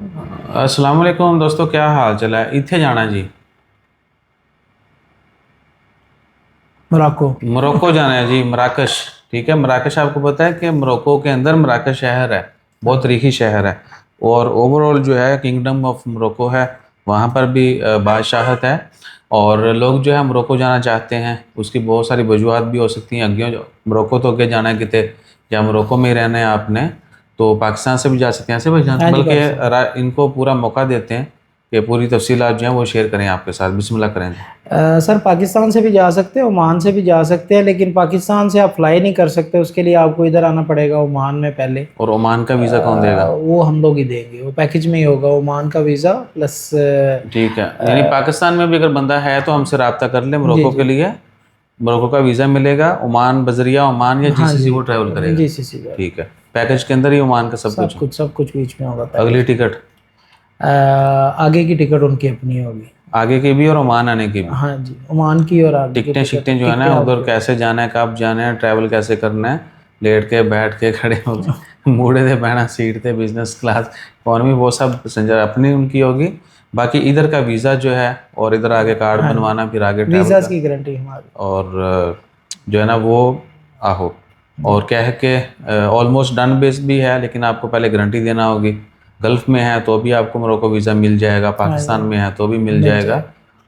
अस्सलाम वालेकुम दोस्तों, क्या हाल चल है। इत्थे जाना जी, मोरक्को। मोरक्को जाना है जी, मराकश। ठीक है, मराकश आपको पता है कि मोरक्को के अंदर मराकश शहर है, हाँ बहुत जी। तारीखी शहर है। और ओवरऑल जो है किंगडम ऑफ मोरक्को है, वहाँ पर भी बादशाहत है। और लोग जो है मोरक्को जाना चाहते हैं, उसकी बहुत सारी वजूहत भी हो सकती हैं। अगे मोरक्को तो अगे जाना है किते, या मोरक्को में ही रहना है आपने तो पाकिस्तान से भी जा सकते हैं ऐसे भाईजान। हाँ जी बल्कि पाकिस्तान। इनको पूरा मौका देते हैं कि पूरी तफसीलात जो हैं वो शेयर करें आपके साथ। बिस्मिल्लाह करें जी। सर पाकिस्तान से भी जा सकते हैं, ओमान से भी जा सकते हैं, लेकिन पाकिस्तान से आप फ्लाई नहीं कर सकते। उसके लिए आपको इधर आना पड़ेगा ओमान में पहले। और ओमान का वीज़ा कौन देगा? वो हम लोग ही देंगे, वो पैकेज में ही होगा, ओमान का वीज़ा प्लस। ठीक है, यानी पाकिस्तान में भी अगर बंदा है तो हमसे रब्ता कर ले जी मोरक्को के जी। लिए। मोरक्को का वीज़ा मिलेगा, ओमान बजरिया ओमान या हाँ जीसीसी जी। वो ट्रैवल करेगा। जी सी सी सर। ठीक है, पैकेज के अंदर ही ओमान का सब कुछ है। सब कुछ बीच में होगा अगली पैकेज में। टिकट आगे की टिकट उनकी अपनी होगी। आगे की भी और ओमान आने की भी। हाँ जी, ओमान की और आगे की टिकटें टिकट, शिकटें जो है टिकटें ना, उधर आपकी होगी। कैसे जाना है, कब जाना है, ट्रैवल कैसे करना है, लेट के बैठ के खड़े होके मुड़े थे बहना सीट थे, बिजनेस क्लास, इकॉनमी, वो सब पैसेंजर अपनी उनकी होगी। बाकी इधर का वीज़ा जो है और इधर आगे कार्ड हाँ जी, बनवाना, फिर आगे ट्रैवल वीज़ाज का। की गारंटी हमारी। और जो है ना वो आहो, और क्या है कि ऑलमोस्ट डन बेस भी है, लेकिन आपको पहले गारंटी देना होगी। गल्फ़ में है तो भी आपको मोरक्को वीज़ा मिल जाएगा, हाँ जी, पाकिस्तान में है तो भी मिल मिल जाएगा। जाएगा।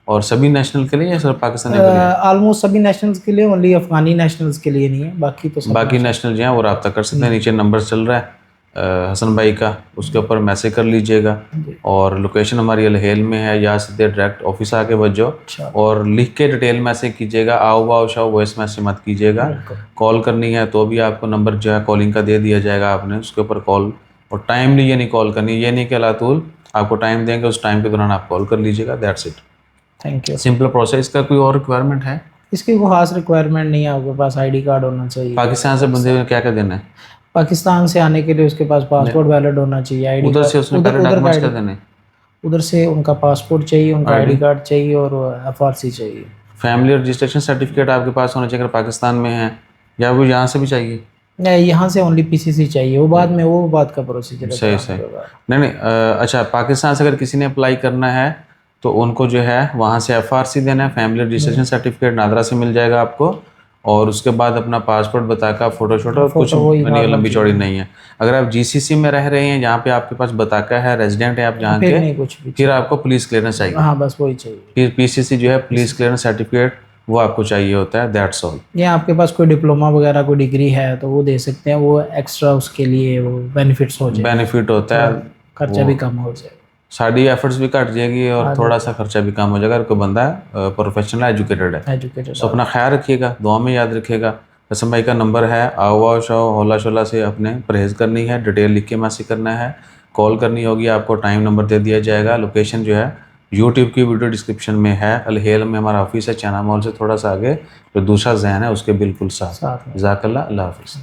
और सभी नेशनल के लिए या सिर्फ पाकिस्तानियों के लिए? ऑलमोस्ट सभी नेशनल्स के लिए, ओनली अफगानी नेशनल्स के लिए नहीं है, बाकी तो सब बाकी नेशनल। नेशनल जो है वो रब्ता कर सकते हैं। जी नीचे नंबर चल रहा है हसन भाई का, उसके ऊपर मैसेज कर लीजिएगा। जी। और लोकेशन हमारी अलहेल में है, या सीधे डायरेक्ट ऑफिस आके बजो। अच्छा। और लिख के डिटेल मैसेज कीजिएगा, आओ वाओ शाओ वॉइस मैसेज मत कीजिएगा। बिल्कुल। कॉल करनी है तो भी आपको नंबर जो है कॉलिंग का दे दिया जाएगा, आपने उसके ऊपर कॉल। और टाइमली ये नहीं कॉल करनी, ये नहीं कि अलातूल आपको टाइम देंगे उस टाइम के दौरान आप कॉल कर लीजिएगा, that's it. Thank you. Simple process का कोई और रिक्वायरमेंट है? इसकी कोई खास रिक्वायरमेंट नहीं है, आपके पास आईडी कार्ड होना चाहिए। पाकिस्तान से बंदे को क्या क्या देना है? पाकिस्तान से आने के लिए उसके पास पासपोर्ट वैलिड होना चाहिए, आईडी उधर से कार्ड, उसने उधर पहले उधर का डॉक्यूमेंट्स क्या आईडी। देने हैं? उधर से उनका पासपोर्ट चाहिए, उनका आईडी, आईडी कार्ड चाहिए और एफआरसी चाहिए। फैमिली रजिस्ट्रेशन सर्टिफिकेट आपके पास होना चाहिए अगर पाकिस्तान में है, या वो यहाँ से भी चाहिए? नहीं, यहाँ से ओनली पीसीसी चाहिए, वो बाद में, वो बात का प्रोसीजर है सही कराने सही। के बाद। नहीं नहीं, अच्छा, पाकिस्तान से अगर किसी ने अप्लाई करना है तो उनको जो है वहाँ से एफआरसी देना है, फैमिली रजिस्ट्रेशन सर्टिफिकेट नादरा से मिल जाएगा आपको। और उसके बाद अपना पासपोर्ट बताकर फ़ोटो शोटो, कुछ फोटो वही नहीं नॉर्मल लंबी चीज़ चौड़ी है। नहीं है। अगर आप जीसीसी में रह रहे हैं, जहाँ पे आपके पास बताका है, रेजिडेंट है आप जहाँ फिर के, नहीं कुछ भी फिर चाहिए। आपको पुलिस क्लियरेंस चाहिए। हाँ बस वही चाहिए। फिर पीसीसी जो है, पुलिस क्लियरेंस सर्टिफिकेट, वो आपको चाहिए होता है, दैट्स ऑल। या आपके पास कोई डिप्लोमा वगैरह कोई डिग्री है तो वो दे सकते हैं, वो एक्स्ट्रा उसके लिए वो बेनिफिट्स हो जाएगा, बेनिफिट होता थोड़ा है खर्चा वो, भी कम हो जाएगा। सारी एफर्ट्स भी घट जाएगी और आगे थोड़ा सा खर्चा भी कम हो जाएगा अगर कोई बंदा प्रोफेशनल एजुकेटेड है। एजुकेटेड सो अपना ख्याल रखिएगा, दुआ में याद रखिएगा। कसम भाई का नंबर है, आओ आओ शाओ हौला शोला से अपने परहेज़ करनी है, डिटेल लिख के मैसेज करना है, कॉल करनी होगी, आपको टाइम नंबर दे दिया जाएगा। लोकेशन जो है यूट्यूब की वीडियो डिस्क्रिप्शन में है, अलहेल में हमारा ऑफिस है, चाइना मॉल से थोड़ा सा आगे, जो दूसरा जहन है उसके बिल्कुल साथ। साथ में। जज़ाकल्लाह, अल्लाह हाफ़िज़।